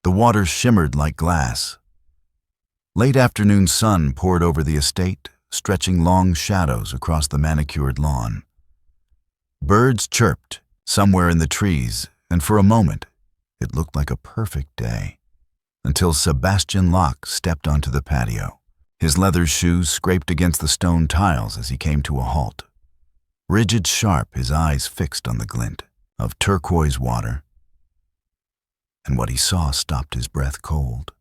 The water shimmered like glass. Late afternoon sun poured over the estate, stretching long shadows across the manicured lawn. Birds chirped somewhere in the trees, and for a moment it looked like a perfect day, until Sebastian Locke stepped onto the patio. His leather shoes scraped against the stone tiles as he came to a halt. Rigid sharp, his eyes fixed on the glint of turquoise water, and what he saw stopped his breath cold.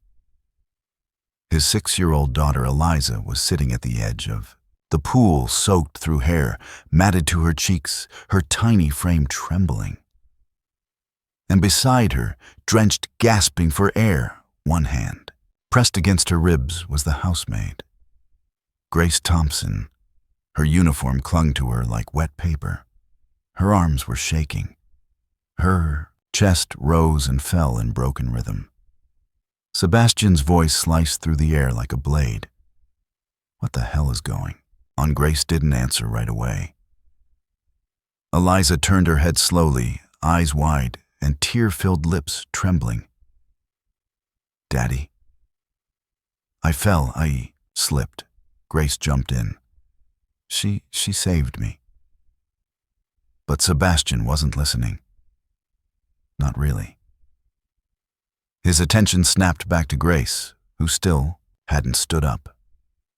His 6-year-old daughter Eliza was sitting at the edge of the pool, soaked through hair, matted to her cheeks, her tiny frame trembling. And beside her, drenched, gasping for air, one hand pressed against her ribs, was the housemaid, Grace Thompson. Her uniform clung to her like wet paper. Her arms were shaking. Her chest rose and fell in broken rhythm. Sebastian's voice sliced through the air like a blade. What the hell is going on? Grace didn't answer right away. Eliza turned her head slowly, eyes wide, and tear-filled lips trembling. Daddy. I fell. I slipped. Grace jumped in. She saved me. But Sebastian wasn't listening. Not really. His attention snapped back to Grace, who still hadn't stood up.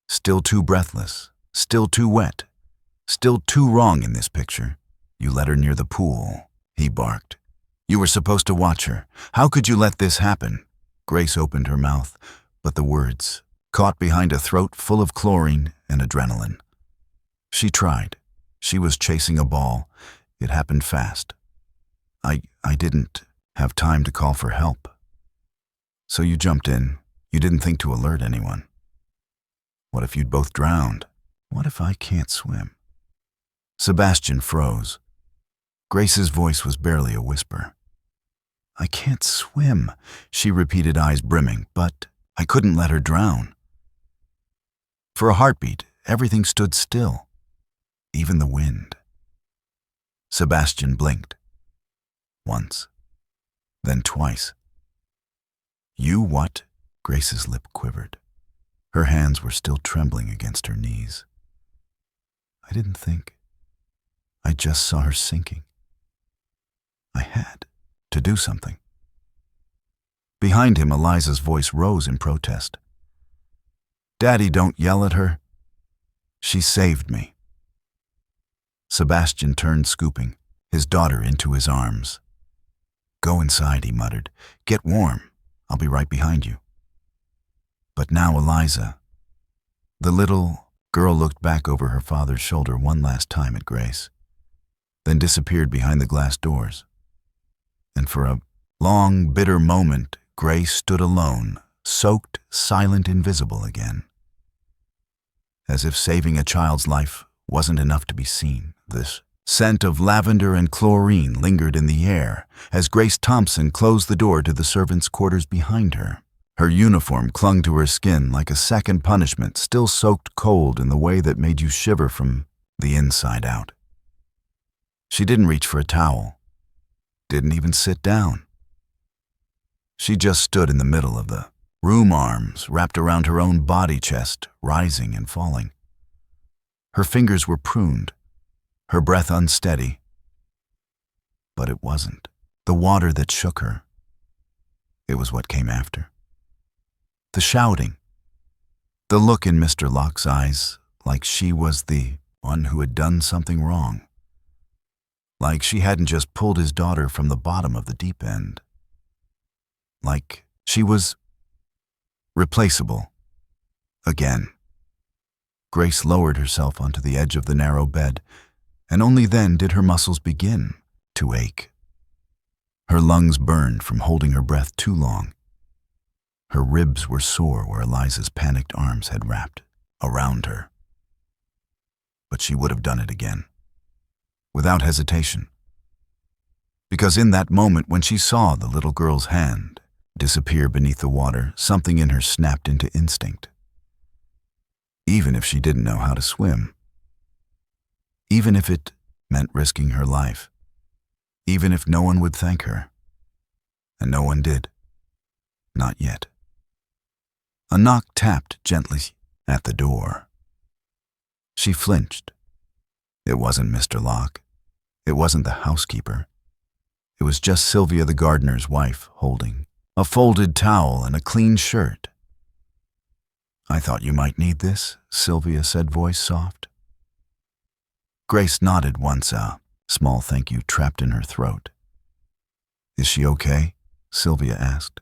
Still too breathless, still too wet, still too wrong in this picture. You let her near the pool, he barked. You were supposed to watch her. How could you let this happen? Grace opened her mouth, but the words caught behind a throat full of chlorine and adrenaline. She tried. She was chasing a ball. It happened fast. I didn't have time to call for help. So you jumped in. You didn't think to alert anyone. What if you'd both drowned? What if I can't swim? Sebastian froze. Grace's voice was barely a whisper. I can't swim, she repeated, eyes brimming, but I couldn't let her drown. For a heartbeat, everything stood still, even the wind. Sebastian blinked. Once, then twice. You what? Grace's lip quivered. Her hands were still trembling against her knees. I didn't think. I just saw her sinking. I had to do something. Behind him, Eliza's voice rose in protest. Daddy, don't yell at her. She saved me. Sebastian turned, scooping his daughter into his arms. Go inside, he muttered. Get warm. I'll be right behind you. But now Eliza. The little girl looked back over her father's shoulder one last time at Grace, then disappeared behind the glass doors. And for a long, bitter moment, Grace stood alone, soaked, silent, invisible again. As if saving a child's life wasn't enough to be seen, this scent of lavender and chlorine lingered in the air as Grace Thompson closed the door to the servants' quarters behind her. Her uniform clung to her skin like a second punishment, still soaked cold in the way that made you shiver from the inside out. She didn't reach for a towel, didn't even sit down. She just stood in the middle of the room, arms wrapped around her own body, chest rising and falling. Her fingers were pruned, her breath unsteady. But it wasn't the water that shook her. It was what came after. The shouting, the look in Mr. Locke's eyes, like she was the one who had done something wrong. Like she hadn't just pulled his daughter from the bottom of the deep end. Like she was replaceable. Again. Grace lowered herself onto the edge of the narrow bed, and only then did her muscles begin to ache. Her lungs burned from holding her breath too long. Her ribs were sore where Eliza's panicked arms had wrapped around her. But she would have done it again, without hesitation. Because in that moment when she saw the little girl's hand disappear beneath the water, something in her snapped into instinct. Even if she didn't know how to swim. Even if it meant risking her life. Even if no one would thank her. And no one did. Not yet. A knock tapped gently at the door. She flinched. It wasn't Mr. Locke. It wasn't the housekeeper. It was just Sylvia the gardener's wife holding a folded towel and a clean shirt. "I thought you might need this," Sylvia said, voice soft. Grace nodded once, a small thank you trapped in her throat. "Is she okay?" Sylvia asked.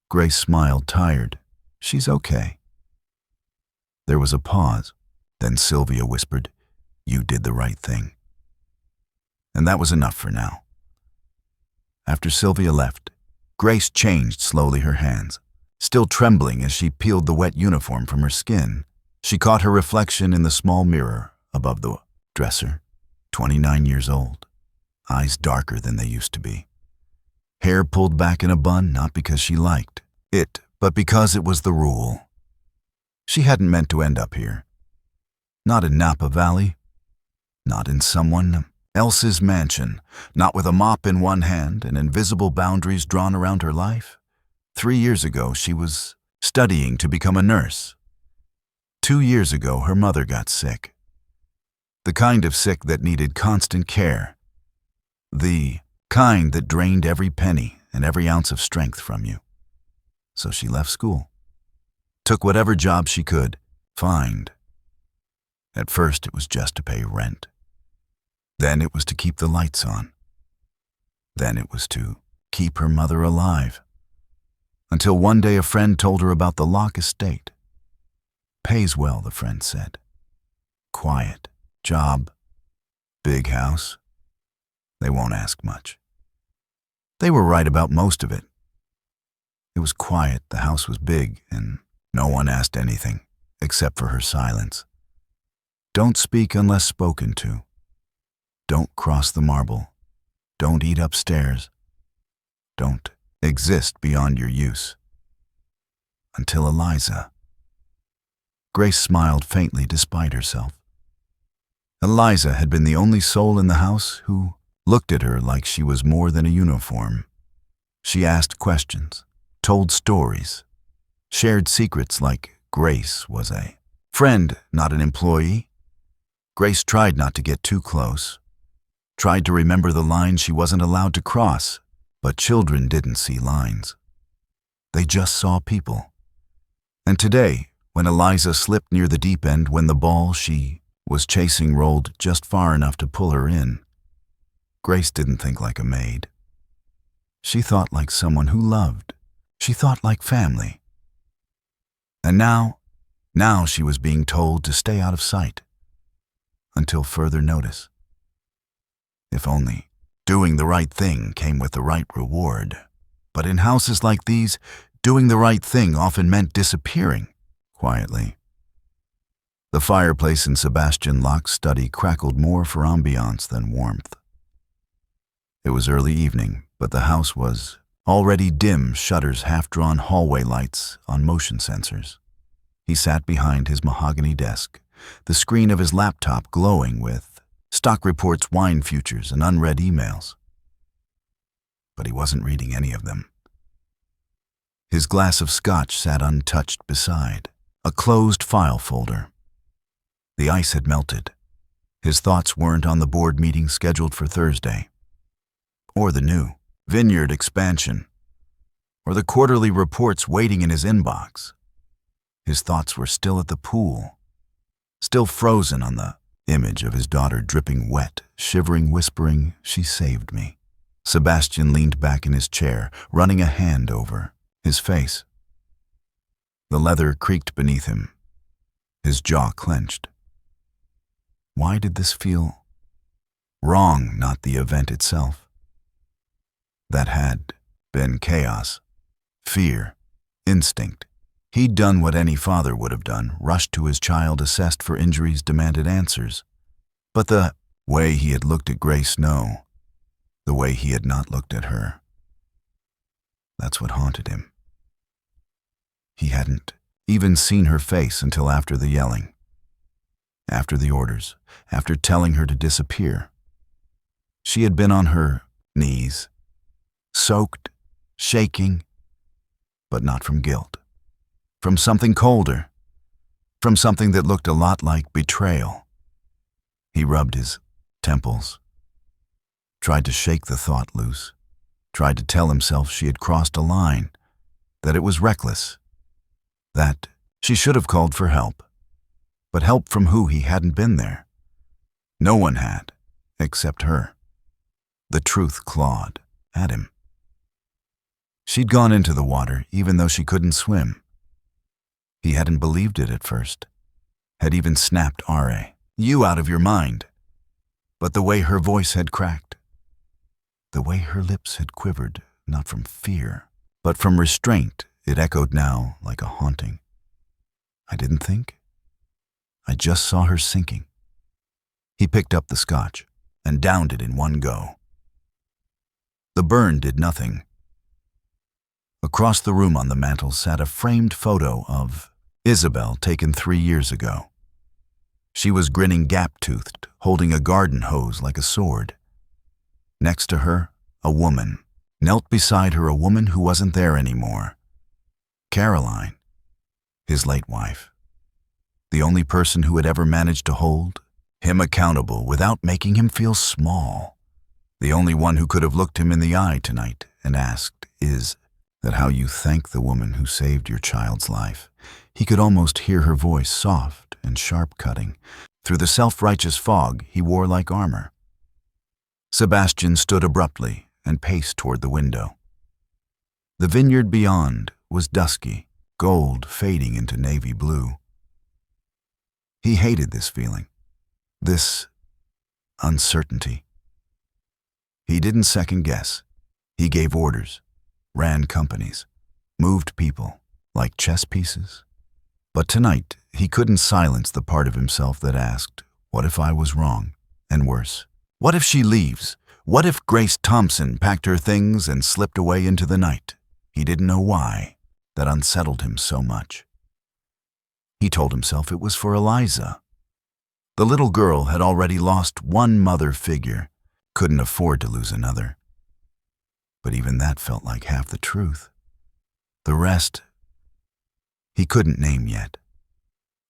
Grace smiled, tired. "She's okay." There was a pause. Then Sylvia whispered, "You did the right thing." And that was enough for now. After Sylvia left, Grace changed slowly her hands. Still trembling as she peeled the wet uniform from her skin, she caught her reflection in the small mirror above the dresser. 29 years old, eyes darker than they used to be. Hair pulled back in a bun, not because she liked it, but because it was the rule. She hadn't meant to end up here. Not in Napa Valley. Not in someone else's mansion. Not with a mop in one hand and invisible boundaries drawn around her life. 3 years ago, she was studying to become a nurse. 2 years ago, her mother got sick. The kind of sick that needed constant care. The kind that drained every penny and every ounce of strength from you. So she left school. Took whatever job she could find. At first, it was just to pay rent. Then it was to keep the lights on. Then it was to keep her mother alive. Until one day a friend told her about the Locke estate. Pays well, the friend said. Quiet. Job. Big house. They won't ask much. They were right about most of it. It was quiet, the house was big, and no one asked anything, except for her silence. Don't speak unless spoken to. Don't cross the marble. Don't eat upstairs. Don't exist beyond your use. Until Eliza. Grace smiled faintly despite herself. Eliza had been the only soul in the house who looked at her like she was more than a uniform. She asked questions, told stories, shared secrets like Grace was a friend, not an employee. Grace tried not to get too close, tried to remember the lines she wasn't allowed to cross, but children didn't see lines. They just saw people. And today, when Eliza slipped near the deep end, when the ball she was chasing rolled just far enough to pull her in, Grace didn't think like a maid. She thought like someone who loved. She thought like family. And now she was being told to stay out of sight. Until further notice. If only doing the right thing came with the right reward. But in houses like these, doing the right thing often meant disappearing quietly. The fireplace in Sebastian Locke's study crackled more for ambiance than warmth. It was early evening, but the house was already dim, shutters, half-drawn hallway lights on motion sensors. He sat behind his mahogany desk, the screen of his laptop glowing with stock reports, wine futures, and unread emails. But he wasn't reading any of them. His glass of scotch sat untouched beside a closed file folder. The ice had melted. His thoughts weren't on the board meeting scheduled for Thursday, or the new vineyard expansion, or the quarterly reports waiting in his inbox. His thoughts were still at the pool, still frozen on the image of his daughter dripping wet, shivering, whispering, "She saved me." Sebastian leaned back in his chair, running a hand over his face. The leather creaked beneath him. His jaw clenched. Why did this feel wrong, not the event itself? That had been chaos, fear, instinct. He'd done what any father would have done, rushed to his child, assessed for injuries, demanded answers. But the way he had looked at Grace, no. The way he had not looked at her. That's what haunted him. He hadn't even seen her face until after the yelling. After the orders, after telling her to disappear. She had been on her knees, soaked, shaking, but not from guilt. From something colder. From something that looked a lot like betrayal. He rubbed his temples. Tried to shake the thought loose. Tried to tell himself she had crossed a line. That it was reckless. That she should have called for help. But help from who? He hadn't been there. No one had, except her. The truth clawed at him. She'd gone into the water even though she couldn't swim. He hadn't believed it at first. Had even snapped R.A. You out of your mind. But the way her voice had cracked. The way her lips had quivered, not from fear, but from restraint, it echoed now like a haunting. I didn't think. I just saw her sinking. He picked up the scotch and downed it in one go. The burn did nothing. Across the room on the mantel sat a framed photo of Isabel taken 3 years ago. She was grinning gap-toothed, holding a garden hose like a sword. Next to her, a woman. Knelt beside her a woman who wasn't there anymore. Caroline, his late wife. The only person who had ever managed to hold him accountable without making him feel small. The only one who could have looked him in the eye tonight and asked, "Is that how you thank the woman who saved your child's life?" He could almost hear her voice, soft and sharp-cutting. Through the self-righteous fog he wore like armor. Sebastian stood abruptly and paced toward the window. The vineyard beyond was dusky, gold fading into navy blue. He hated this feeling, this uncertainty. He didn't second-guess. He gave orders, ran companies, moved people like chess pieces. But tonight, he couldn't silence the part of himself that asked, what if I was wrong? And worse, what if she leaves? What if Grace Thompson packed her things and slipped away into the night? He didn't know why. That unsettled him so much. He told himself it was for Eliza. The little girl had already lost one mother figure, couldn't afford to lose another. But even that felt like half the truth. The rest, he couldn't name yet.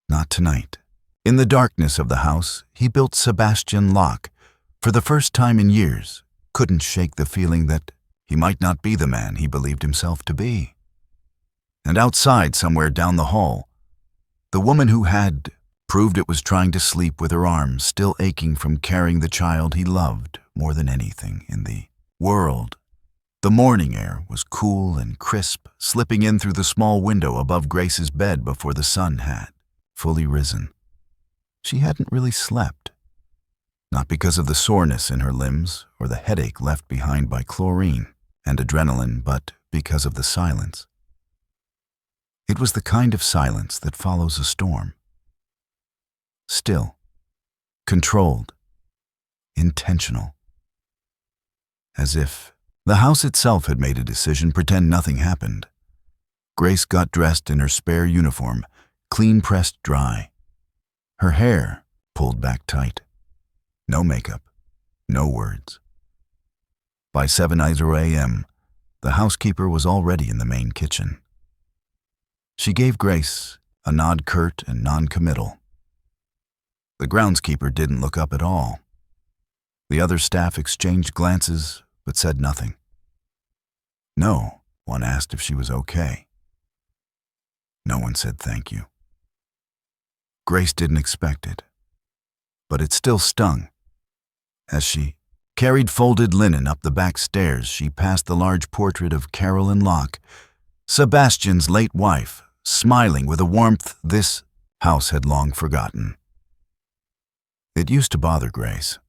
Not tonight. In the darkness of the house, he built Sebastian Locke. For the first time in years, couldn't shake the feeling that he might not be the man he believed himself to be. And outside, somewhere down the hall, the woman who had proved it was trying to sleep with her arms still aching from carrying the child he loved more than anything in the world. The morning air was cool and crisp, slipping in through the small window above Grace's bed before the sun had fully risen. She hadn't really slept. Not because of the soreness in her limbs or the headache left behind by chlorine and adrenaline, but because of the silence. It was the kind of silence that follows a storm. Still, controlled, intentional. As if the house itself had made a decision, pretend nothing happened. Grace got dressed in her spare uniform, clean-pressed dry. Her hair pulled back tight. No makeup, no words. By 7:00 a.m., the housekeeper was already in the main kitchen. She gave Grace a nod, curt and non-committal. The groundskeeper didn't look up at all. The other staff exchanged glances but said nothing. No one asked if she was okay. No one said thank you. Grace didn't expect it, but it still stung. As she carried folded linen up the back stairs, she passed the large portrait of Carolyn Locke, Sebastian's late wife, smiling with a warmth this house had long forgotten. It used to bother Grace.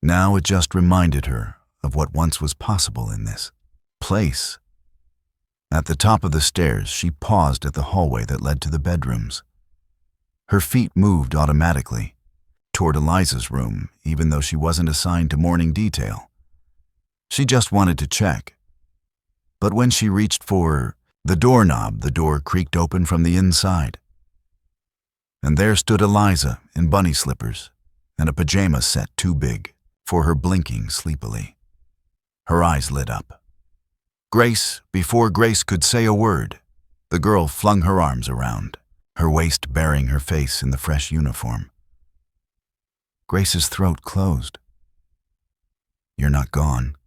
Now it just reminded her of what once was possible in this place. At the top of the stairs, she paused at the hallway that led to the bedrooms. Her feet moved automatically toward Eliza's room, even though she wasn't assigned to morning detail. She just wanted to check. But when she reached for the doorknob, the door creaked open from the inside. And there stood Eliza in bunny slippers and a pajama set too big for her, blinking sleepily. Her eyes lit up. Grace, before Grace could say a word, the girl flung her arms around, her waist burying her face in the fresh uniform. Grace's throat closed. "You're not gone,"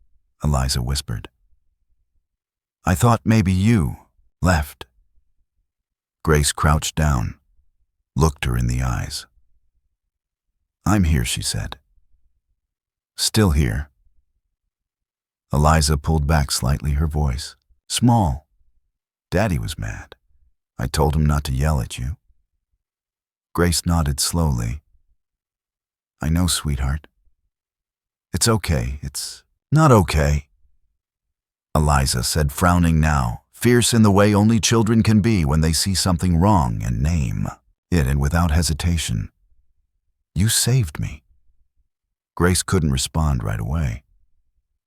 Eliza whispered. "I thought maybe you left." Grace crouched down, looked her in the eyes. "I'm here," she said. "Still here." Eliza pulled back slightly, her voice small. "Daddy was mad. I told him not to yell at you." Grace nodded slowly. "I know, sweetheart. It's okay. It's not okay," Eliza said, frowning now, fierce in the way only children can be when they see something wrong and name it, and without hesitation. "You saved me." Grace couldn't respond right away.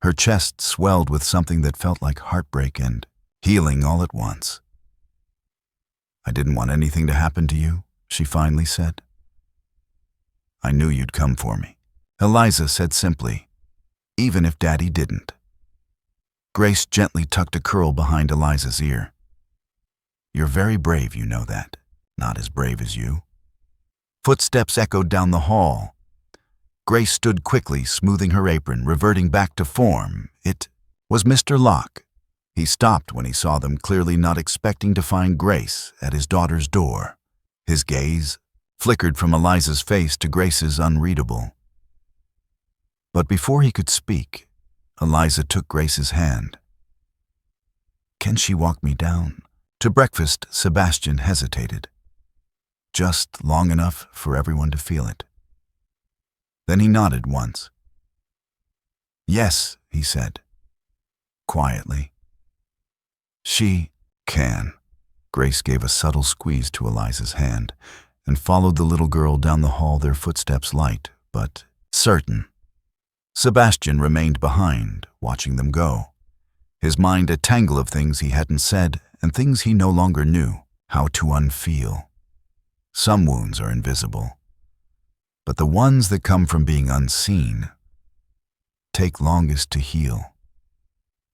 Her chest swelled with something that felt like heartbreak and healing all at once. "I didn't want anything to happen to you," she finally said. "I knew you'd come for me," Eliza said simply, "even if Daddy didn't." Grace gently tucked a curl behind Eliza's ear. "You're very brave, you know that. Not as brave as you." Footsteps echoed down the hall. Grace stood quickly, smoothing her apron, reverting back to form. It was Mr. Locke. He stopped when he saw them, clearly not expecting to find Grace at his daughter's door. His gaze flickered from Eliza's face to Grace's, unreadable. But before he could speak, Eliza took Grace's hand. "Can she walk me down to breakfast?" Sebastian hesitated. Just long enough for everyone to feel it. Then he nodded once. "Yes," he said, quietly. "She can." Grace gave a subtle squeeze to Eliza's hand and followed the little girl down the hall, their footsteps light but certain. Sebastian remained behind, watching them go, his mind a tangle of things he hadn't said and things he no longer knew how to unfeel. Some wounds are invisible, but the ones that come from being unseen take longest to heal.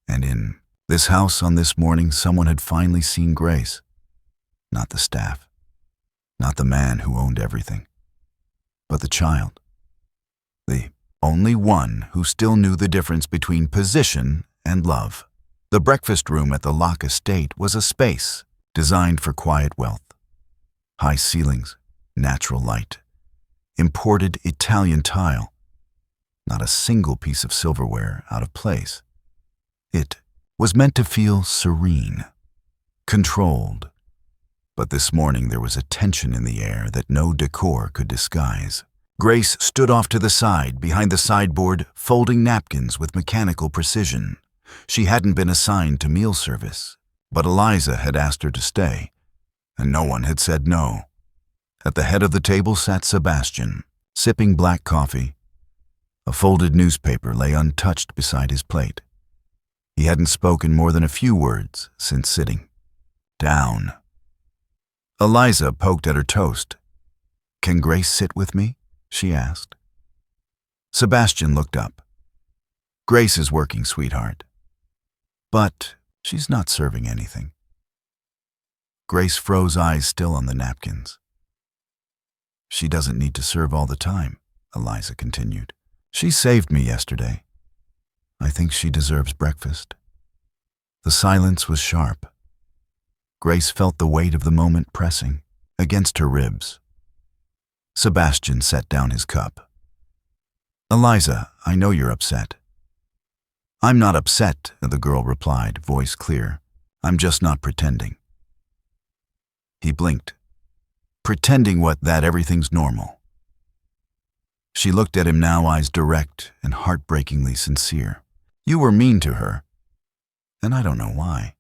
And in this house on this morning, someone had finally seen Grace. Not the staff, not the man who owned everything, but the child. The only one who still knew the difference between position and love. The breakfast room at the Locke estate was a space designed for quiet wealth. High ceilings, natural light, imported Italian tile, not a single piece of silverware out of place. It was meant to feel serene, controlled. But this morning there was a tension in the air that no decor could disguise. Grace stood off to the side, behind the sideboard, folding napkins with mechanical precision. She hadn't been assigned to meal service, but Eliza had asked her to stay, and no one had said no. At the head of the table sat Sebastian, sipping black coffee. A folded newspaper lay untouched beside his plate. He hadn't spoken more than a few words since sitting down. Eliza poked at her toast. "Can Grace sit with me?" she asked. Sebastian looked up. "Grace is working, sweetheart. But she's not serving anything." Grace froze, eyes still on the napkins. "She doesn't need to serve all the time," Eliza continued. "She saved me yesterday. I think she deserves breakfast." The silence was sharp. Grace felt the weight of the moment pressing against her ribs. Sebastian set down his cup. "Eliza, I know you're upset." "I'm not upset," the girl replied, voice clear. "I'm just not pretending." He blinked. "Pretending what? That everything's normal?" She looked at him now, eyes direct and heartbreakingly sincere. "You were mean to her, and I don't know why."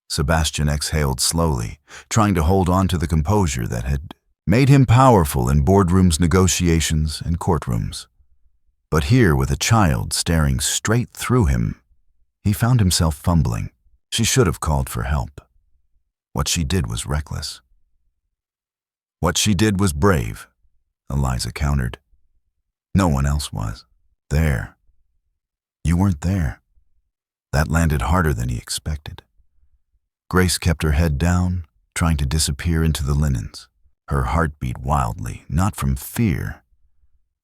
Sebastian exhaled slowly, trying to hold on to the composure that had made him powerful in boardrooms, negotiations, and courtrooms. But here, with a child staring straight through him, he found himself fumbling. She should have called for help. What she did was reckless. "What she did was brave," Eliza countered. "No one else was. There. You weren't there." That landed harder than he expected. Grace kept her head down, trying to disappear into the linens. Her heart beat wildly, not from fear,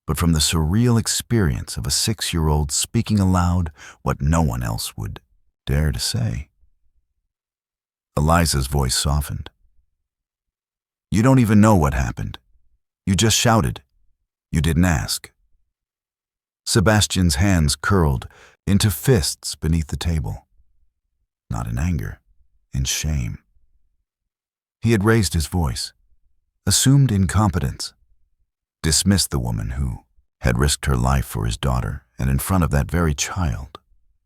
but from the surreal experience of a 6-year-old speaking aloud what no one else would dare to say. Eliza's voice softened. "You don't even know what happened. You just shouted. You didn't ask." Sebastian's hands curled into fists beneath the table. Not in anger, in shame. He had raised his voice, assumed incompetence, dismissed the woman who had risked her life for his daughter and in front of that very child.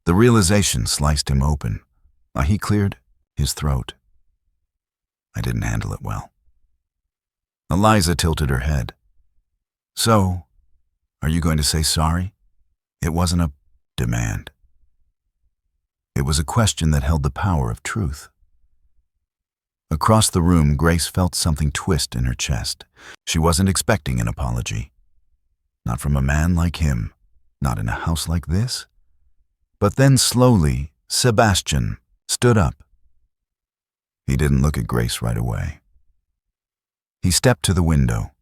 The realization sliced him open. He cleared his throat. "I didn't handle it well." Eliza tilted her head. "So, are you going to say sorry?" It wasn't a demand. It was a question that held the power of truth. Across the room, Grace felt something twist in her chest. She wasn't expecting an apology. Not from a man like him, not in a house like this. But then slowly, Sebastian stood up. He didn't look at Grace right away. He stepped to the window,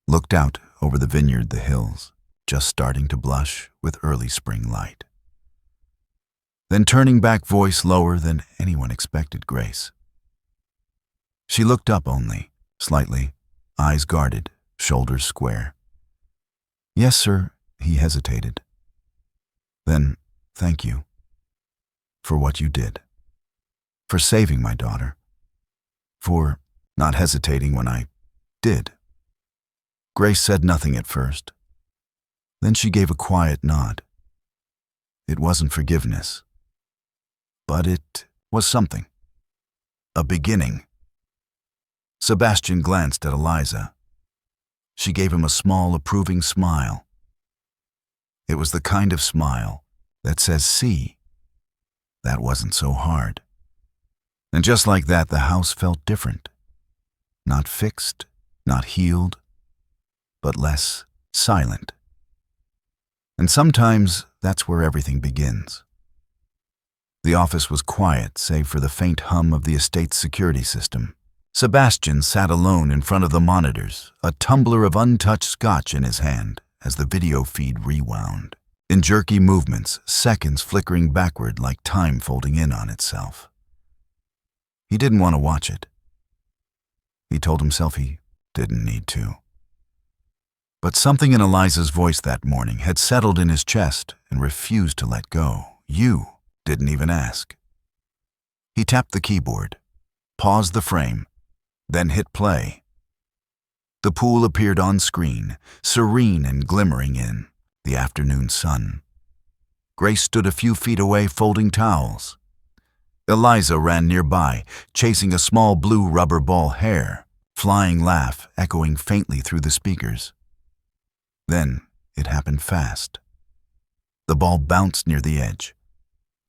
looked out over the vineyard, the hills, just starting to blush with early spring light. Then turning back, voice lower than anyone expected, Grace. She looked up only, slightly, eyes guarded, shoulders square. "Yes, sir," he hesitated. "Then, thank you. For what you did. For saving my daughter. For not hesitating when I did." Grace said nothing at first. Then she gave a quiet nod. It wasn't forgiveness. But it was something. A beginning. Sebastian glanced at Eliza. She gave him a small, approving smile. It was the kind of smile that says, "See, that wasn't so hard." And just like that, the house felt different. Not fixed, not healed, but less silent. And sometimes that's where everything begins. The office was quiet, save for the faint hum of the estate's security system. Sebastian sat alone in front of the monitors, a tumbler of untouched scotch in his hand, as the video feed rewound. In jerky movements, seconds flickering backward like time folding in on itself. He didn't want to watch it. He told himself he didn't need to. But something in Eliza's voice that morning had settled in his chest and refused to let go. "You didn't even ask." He tapped the keyboard, paused the frame, then hit play. The pool appeared on screen, serene and glimmering in the afternoon sun. Grace stood a few feet away folding towels. Eliza ran nearby, chasing a small blue rubber ball hare, flying laugh echoing faintly through the speakers. Then it happened fast. The ball bounced near the edge.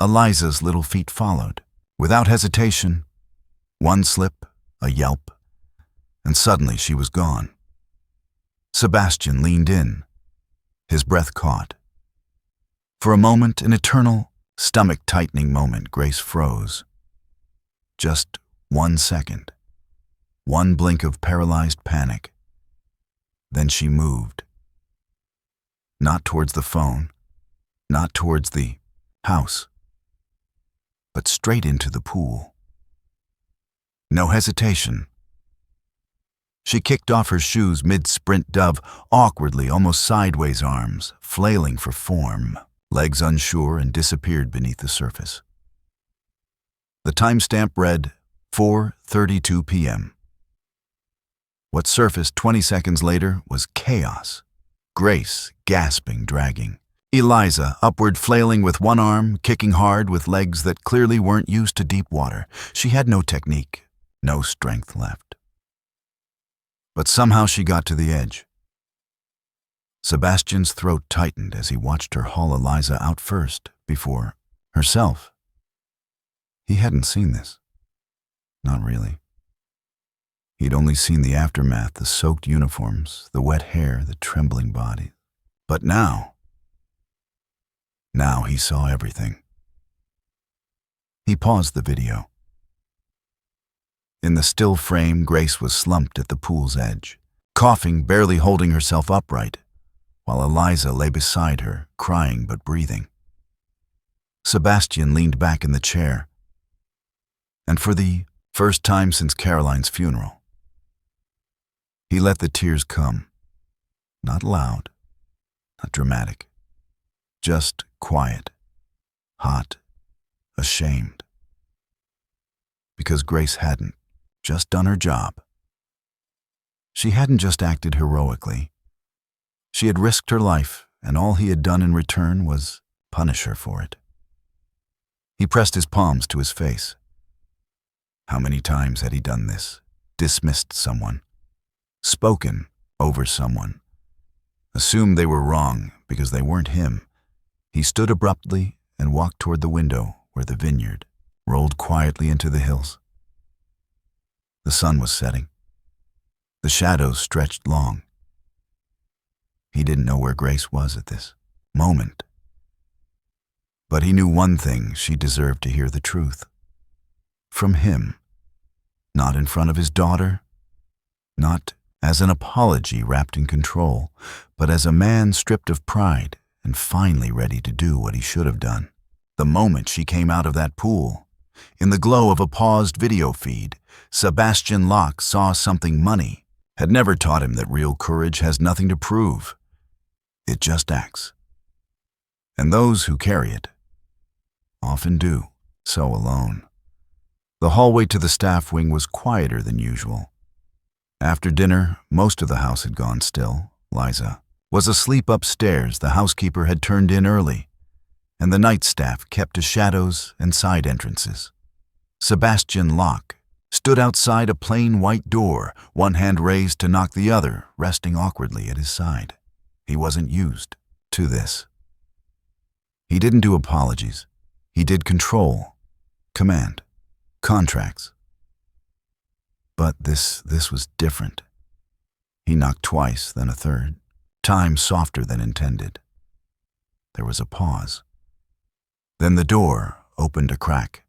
Eliza's little feet followed, without hesitation. One slip, a yelp, and suddenly she was gone. Sebastian leaned in, his breath caught. For a moment, an eternal, stomach-tightening moment, Grace froze. Just 1 second. One blink of paralyzed panic. Then she moved. Not towards the phone, not towards the house, but straight into the pool. No hesitation. She kicked off her shoes mid-sprint, dove, awkwardly, almost sideways, arms flailing for form, legs unsure, and disappeared beneath the surface. The timestamp read 4:32 p.m. What surfaced 20 seconds later was chaos. Grace gasping, dragging. Eliza upward, flailing with one arm, kicking hard with legs that clearly weren't used to deep water. She had no technique, no strength left. But somehow she got to the edge. Sebastian's throat tightened as he watched her haul Eliza out first, before herself. He hadn't seen this. Not really. He'd only seen the aftermath, the soaked uniforms, the wet hair, the trembling body. But now he saw everything. He paused the video. In the still frame, Grace was slumped at the pool's edge, coughing, barely holding herself upright, while Eliza lay beside her, crying but breathing. Sebastian leaned back in the chair, and for the first time since Caroline's funeral, he let the tears come. Not loud, not dramatic, just quiet, hot, ashamed. Because Grace hadn't just done her job. She hadn't just acted heroically. She had risked her life, and all he had done in return was punish her for it. He pressed his palms to his face. How many times had he done this? Dismissed someone, spoken over someone, assumed they were wrong because they weren't him. He stood abruptly and walked toward the window where the vineyard rolled quietly into the hills. The sun was setting. The shadows stretched long. He didn't know where Grace was at this moment. But he knew one thing: she deserved to hear the truth. From him. Not in front of his daughter. Not as an apology wrapped in control, but as a man stripped of pride and finally ready to do what he should have done. The moment she came out of that pool, in the glow of a paused video feed, Sebastian Locke saw something money had never taught him: that real courage has nothing to prove. It just acts. And those who carry it often do so alone. The hallway to the staff wing was quieter than usual. After dinner, most of the house had gone still. Liza was asleep upstairs. The housekeeper had turned in early, and the night staff kept to shadows and side entrances. Sebastian Locke stood outside a plain white door, one hand raised to knock the other, resting awkwardly at his side. He wasn't used to this. He didn't do apologies. He did control, command, contracts. But this was different. He knocked twice, then a third, time softer than intended. There was a pause. Then the door opened a crack.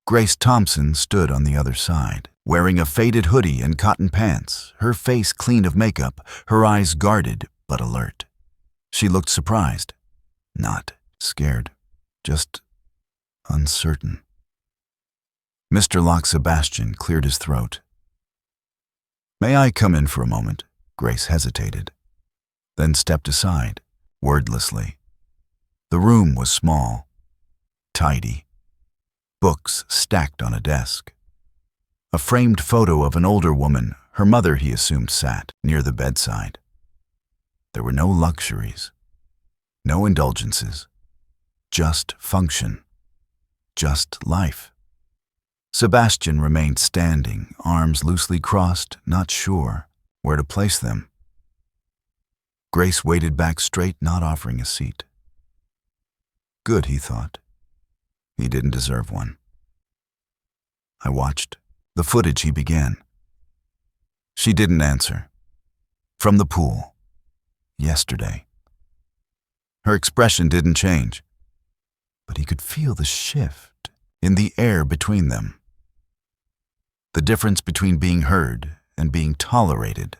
Grace Thompson stood on the other side, wearing a faded hoodie and cotton pants, her face clean of makeup, her eyes guarded but alert. She looked surprised, not scared, just uncertain. Mr. Locke Sebastian cleared his throat. "May I come in for a moment?" Grace hesitated, then stepped aside, wordlessly. The room was small, tidy. Books stacked on a desk. A framed photo of an older woman, her mother he assumed, sat near the bedside. There were no luxuries, no indulgences, just function, just life. Sebastian remained standing, arms loosely crossed, not sure where to place them. Grace waited back straight, not offering a seat. Good, he thought. He didn't deserve one. I watched the footage he began. She didn't answer. From the pool. Yesterday. Her expression didn't change, but he could feel the shift in the air between them. The difference between being heard and being tolerated.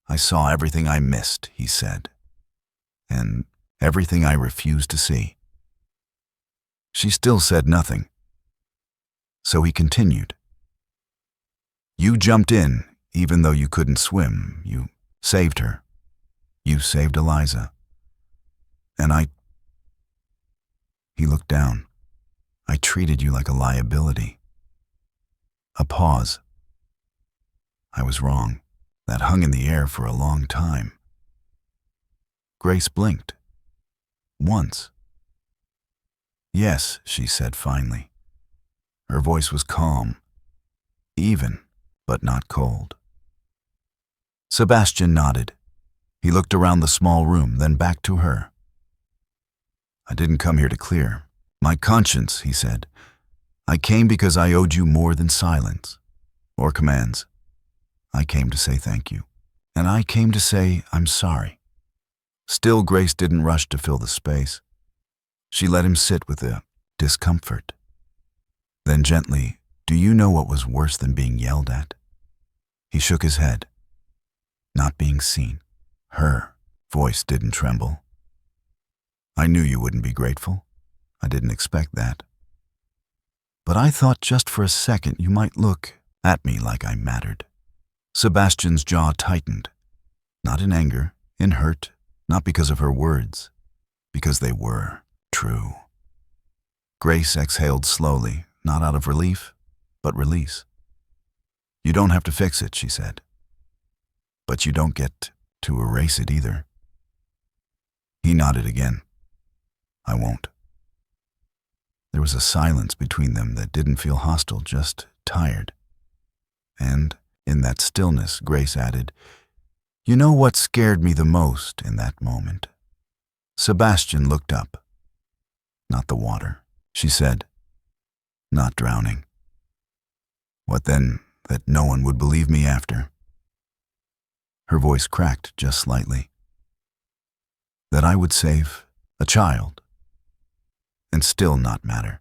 "I saw everything I missed," he said, "and everything I refused to see." She still said nothing. So he continued. "You jumped in, even though you couldn't swim. You saved her. You saved Eliza. And I..." He looked down. "I treated you like a liability." A pause. "I was wrong." That hung in the air for a long time. Grace blinked. Once. "Yes," she said finally. Her voice was calm, even, but not cold. Sebastian nodded. He looked around the small room, then back to her. "I didn't come here to clear my conscience," he said. "I came because I owed you more than silence or commands. I came to say thank you, and I came to say I'm sorry." Still, Grace didn't rush to fill the space. She let him sit with the discomfort. Then gently, "Do you know what was worse than being yelled at?" He shook his head. Not being seen. Her voice didn't tremble. "I knew you wouldn't be grateful. I didn't expect that. But I thought just for a second you might look at me like I mattered." Sebastian's jaw tightened. Not in anger, in hurt, not because of her words, because they were true. Grace exhaled slowly, not out of relief, but release. "You don't have to fix it," she said. "But you don't get to erase it either." He nodded again. "I won't." There was a silence between them that didn't feel hostile, just tired. And in that stillness, Grace added, "You know what scared me the most in that moment?" Sebastian looked up. "Not the water," she said. "Not drowning." "What then, that no one would believe me after?" Her voice cracked just slightly. "That I would save a child and still not matter."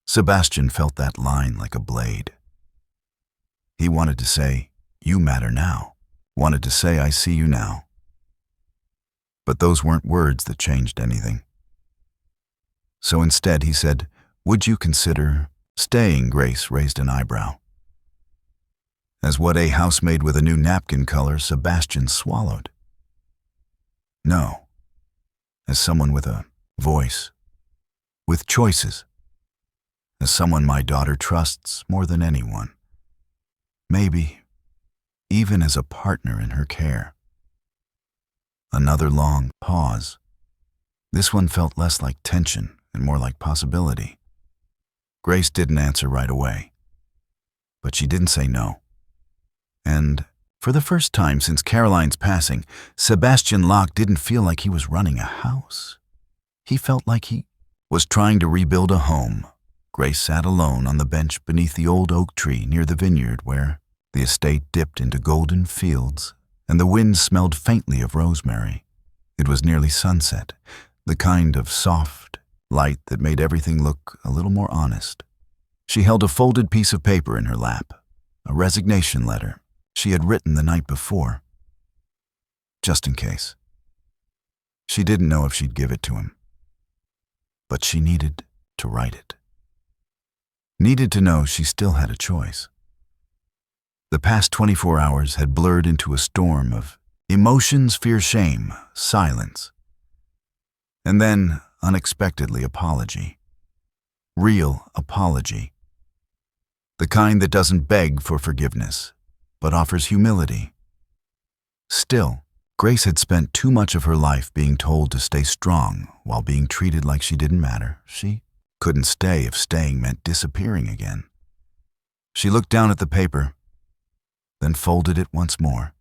Sebastian felt that line like a blade. He wanted to say, "You matter now," wanted to say, "I see you now." But those weren't words that changed anything. So instead he said, "Would you consider staying?" Grace raised an eyebrow. As what a housemaid with a new napkin color, Sebastian swallowed. "No." As someone with a voice, with choices. As someone my daughter trusts more than anyone. Maybe even as a partner in her care. Another long pause. This one felt less like tension and more like possibility. Grace didn't answer right away, but she didn't say no. And for the first time since Caroline's passing, Sebastian Locke didn't feel like he was running a house. He felt like he was trying to rebuild a home. Grace sat alone on the bench beneath the old oak tree near the vineyard where the estate dipped into golden fields and the wind smelled faintly of rosemary. It was nearly sunset, the kind of soft light that made everything look a little more honest. She held a folded piece of paper in her lap, a resignation letter she had written the night before, just in case. She didn't know if she'd give it to him, but she needed to write it. Needed to know she still had a choice. The past 24 hours had blurred into a storm of emotions, fear, shame, silence. And then, unexpectedly, apology. Real apology. The kind that doesn't beg for forgiveness, but offers humility. Still, Grace had spent too much of her life being told to stay strong while being treated like she didn't matter. She couldn't stay if staying meant disappearing again. She looked down at the paper, then folded it once more.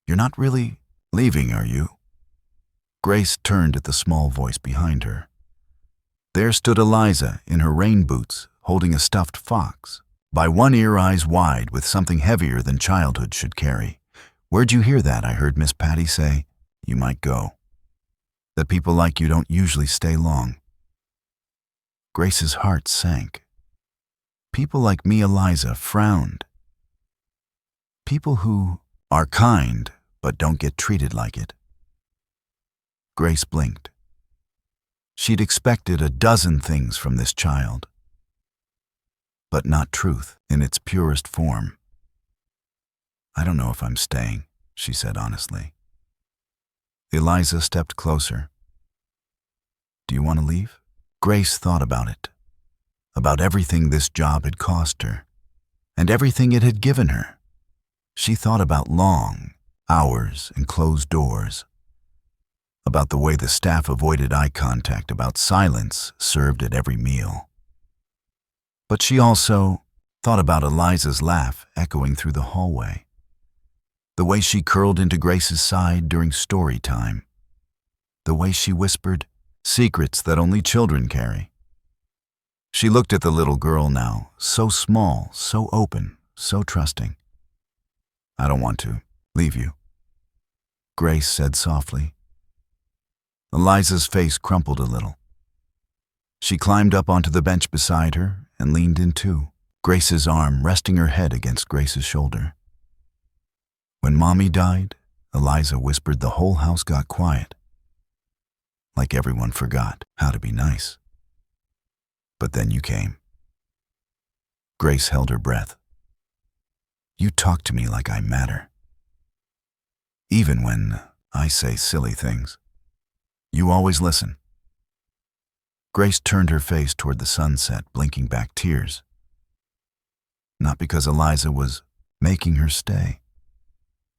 "You're not really leaving, are you?" Grace turned at the small voice behind her. There stood Eliza in her rain boots, holding a stuffed fox, by one ear eyes wide with something heavier than childhood should carry. "Where'd you hear that?" I heard Miss Patty say. "You might go. That people like you don't usually stay long." Grace's heart sank. People like me, Eliza, frowned. People who are kind but don't get treated like it. Grace blinked. She'd expected a dozen things from this child, but not truth in its purest form. "I don't know if I'm staying," she said honestly. Eliza stepped closer. "Do you want to leave?" Grace thought about it, about everything this job had cost her, and everything it had given her. She thought about long hours and closed doors, about the way the staff avoided eye contact, about silence served at every meal. But she also thought about Eliza's laugh echoing through the hallway, the way she curled into Grace's side during story time, the way she whispered secrets that only children carry. She looked at the little girl now, so small, so open, so trusting. "I don't want to leave you," Grace said softly. Eliza's face crumpled a little. She climbed up onto the bench beside her and leaned in too, Grace's arm resting her head against Grace's shoulder. When Mommy died, Eliza whispered, the whole house got quiet. Like everyone forgot how to be nice. But then you came. Grace held her breath. You talk to me like I matter. Even when I say silly things, you always listen. Grace turned her face toward the sunset, blinking back tears. Not because Eliza was making her stay,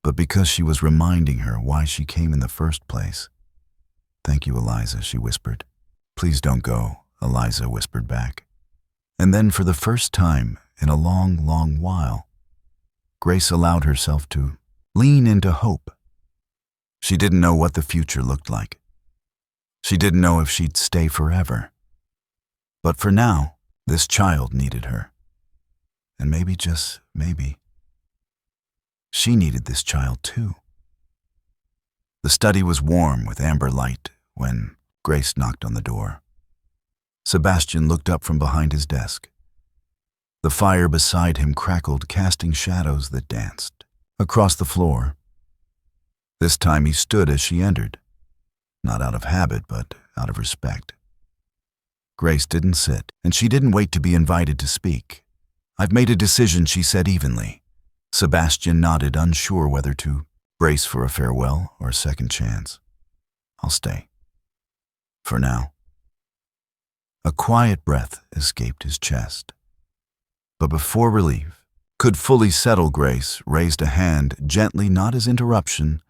but because she was reminding her why she came in the first place. Thank you, Eliza, she whispered. Please don't go, Eliza whispered back. And then for the first time in a long, long while, Grace allowed herself to lean into hope. She didn't know what the future looked like. She didn't know if she'd stay forever. But for now, this child needed her. And maybe, just maybe, she needed this child too. The study was warm with amber light when Grace knocked on the door. Sebastian looked up from behind his desk. The fire beside him crackled, casting shadows that danced across the floor. This time he stood as she entered, not out of habit, but out of respect. Grace didn't sit, and she didn't wait to be invited to speak. I've made a decision, she said evenly. Sebastian nodded, unsure whether to brace for a farewell or a second chance. I'll stay. For now. A quiet breath escaped his chest. But before relief could fully settle, Grace raised a hand gently, not as interruption,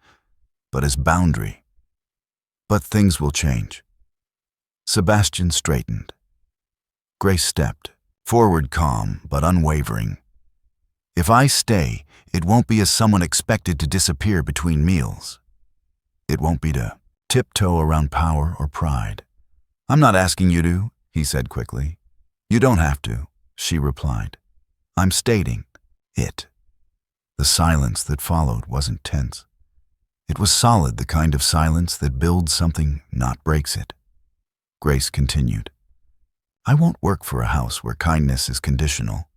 but as boundary. But things will change. Sebastian straightened. Grace stepped, forward calm but unwavering. If I stay, it won't be as someone expected to disappear between meals. It won't be to tiptoe around power or pride. I'm not asking you to, he said quickly. You don't have to, she replied. I'm stating it. The silence that followed wasn't tense. It was solid, the kind of silence that builds something, not breaks it. Grace continued. I won't work for a house where kindness is conditional.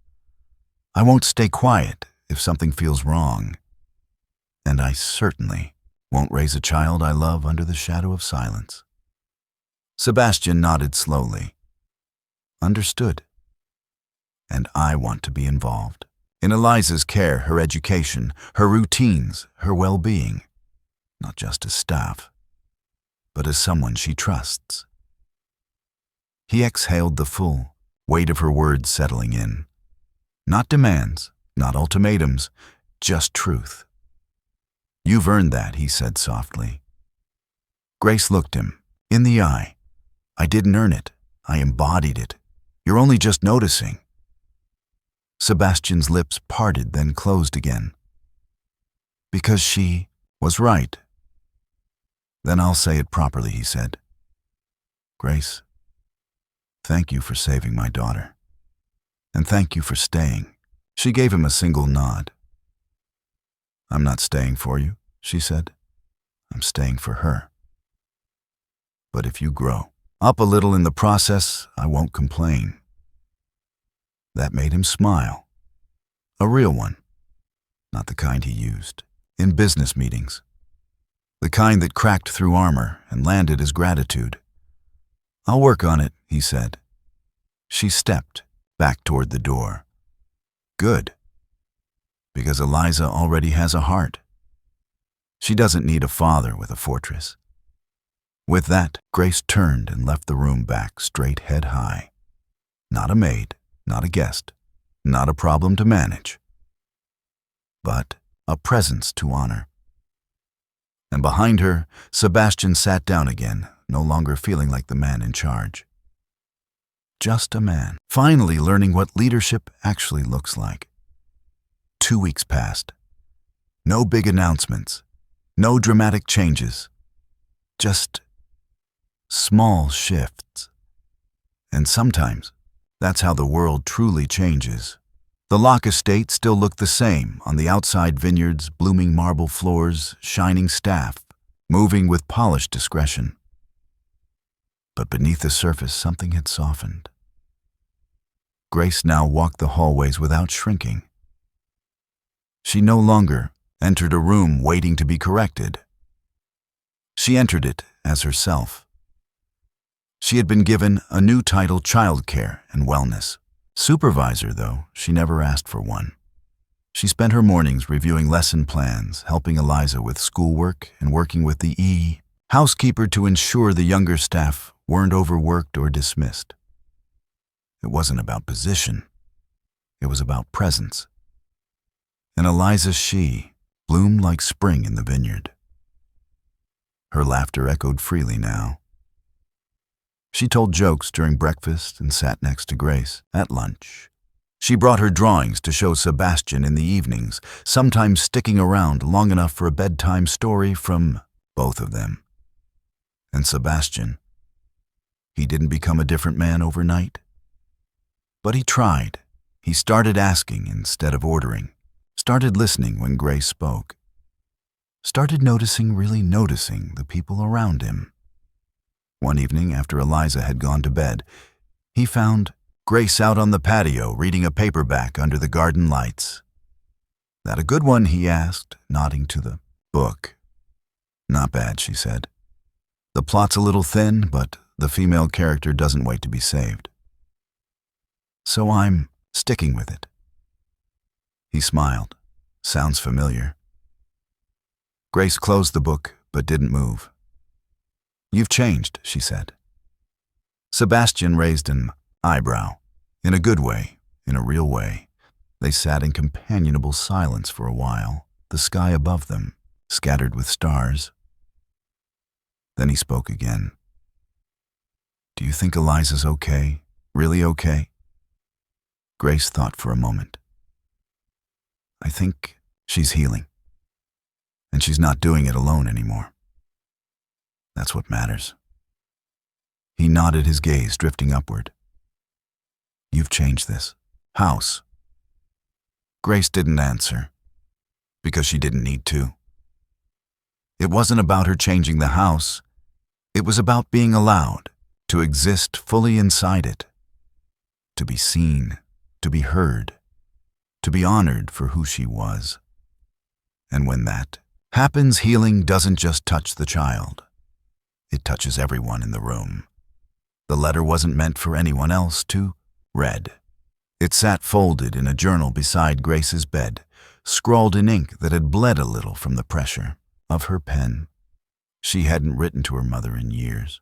I won't stay quiet if something feels wrong. And I certainly won't raise a child I love under the shadow of silence. Sebastian nodded slowly. Understood. And I want to be involved. In Eliza's care, her education, her routines, her well-being. Not just as staff, but as someone she trusts. He exhaled, the full weight of her words settling in. Not demands, not ultimatums, just truth. You've earned that, he said softly. Grace looked him in the eye. I didn't earn it. I embodied it. You're only just noticing. Sebastian's lips parted, then closed again. Because she was right. Then I'll say it properly, he said. Grace, thank you for saving my daughter. And thank you for staying. She gave him a single nod. I'm not staying for you, she said. I'm staying for her. But if you grow up a little in the process, I won't complain. That made him smile. A real one. Not the kind he used in business meetings. The kind that cracked through armor and landed as gratitude. I'll work on it, he said. She stepped back toward the door. Good. Because Eliza already has a heart. She doesn't need a father with a fortress. With that, Grace turned and left the room back straight head high. Not a maid, not a guest, not a problem to manage, but a presence to honor. And behind her, Sebastian sat down again, no longer feeling like the man in charge. Just a man, finally learning what leadership actually looks like. 2 weeks passed. No big announcements, no dramatic changes, just small shifts. And sometimes, that's how the world truly changes. The Locke estate still looked the same, on the outside vineyards, blooming marble floors, shining staff, moving with polished discretion. But beneath the surface, something had softened. Grace now walked the hallways without shrinking. She no longer entered a room waiting to be corrected. She entered it as herself. She had been given a new title, childcare and wellness. Supervisor, though, she never asked for one. She spent her mornings reviewing lesson plans, helping Eliza with schoolwork, and working with the housekeeper to ensure the younger staff weren't overworked or dismissed. It wasn't about position. It was about presence. And Eliza, she bloomed like spring in the vineyard. Her laughter echoed freely now. She told jokes during breakfast and sat next to Grace at lunch. She brought her drawings to show Sebastian in the evenings, sometimes sticking around long enough for a bedtime story from both of them. And Sebastian, he didn't become a different man overnight. But he tried. He started asking instead of ordering, started listening when Grace spoke, started really noticing the people around him. One evening, after Eliza had gone to bed, he found Grace out on the patio reading a paperback under the garden lights. "That a good one?" he asked, nodding to the book. "Not bad," she said. "The plot's a little thin, but the female character doesn't wait to be saved. So I'm sticking with it." He smiled. "Sounds familiar." Grace closed the book, but didn't move. "You've changed," she said. Sebastian raised an eyebrow. In a good way, in a real way. They sat in companionable silence for a while, the sky above them, scattered with stars. Then he spoke again. "Do you think Eliza's okay? Really okay?" Grace thought for a moment. "I think she's healing. And she's not doing it alone anymore. That's what matters." He nodded, his gaze drifting upward. "You've changed this house." Grace didn't answer, because she didn't need to. It wasn't about her changing the house. It was about being allowed to exist fully inside it, to be seen, to be heard, to be honored for who she was. And when that happens, healing doesn't just touch the child. It touches everyone in the room. The letter wasn't meant for anyone else to read. It sat folded in a journal beside Grace's bed, scrawled in ink that had bled a little from the pressure of her pen. She hadn't written to her mother in years,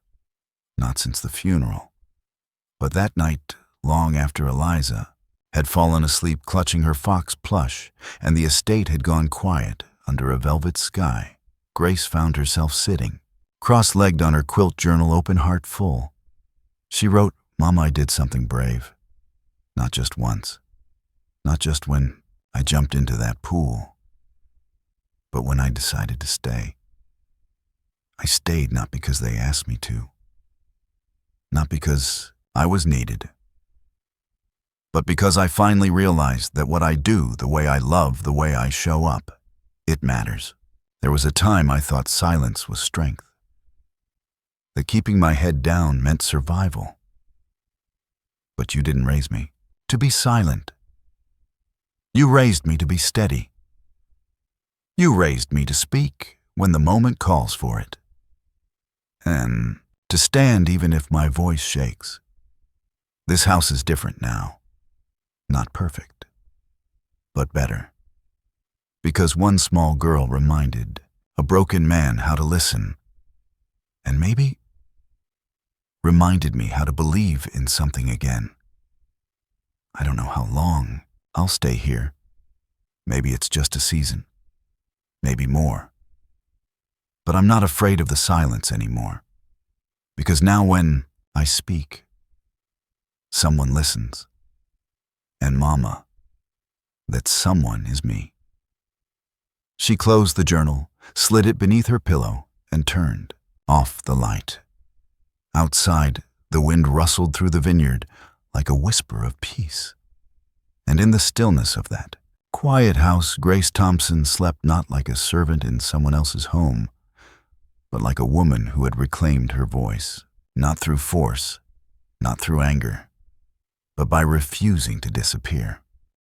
not since the funeral. But that night, long after Eliza had fallen asleep clutching her fox plush and the estate had gone quiet under a velvet sky, Grace found herself sitting, cross-legged on her quilt journal, open heart full. She wrote, "Mama, I did something brave. Not just once. Not just when I jumped into that pool. But when I decided to stay. I stayed not because they asked me to. Not because I was needed. But because I finally realized that what I do, the way I love, the way I show up, it matters. There was a time I thought silence was strength. That keeping my head down meant survival. But you didn't raise me to be silent. You raised me to be steady. You raised me to speak when the moment calls for it. And to stand even if my voice shakes. This house is different now. Not perfect, but better. Because one small girl reminded a broken man how to listen. And maybe reminded me how to believe in something again. I don't know how long I'll stay here. Maybe it's just a season. Maybe more. But I'm not afraid of the silence anymore. Because now when I speak, someone listens. And Mama, that someone is me. She closed the journal, slid it beneath her pillow, and turned off the light. Outside, the wind rustled through the vineyard like a whisper of peace. And in the stillness of that quiet house, Grace Thompson slept not like a servant in someone else's home, but like a woman who had reclaimed her voice not through force, not through anger, but by refusing to disappear.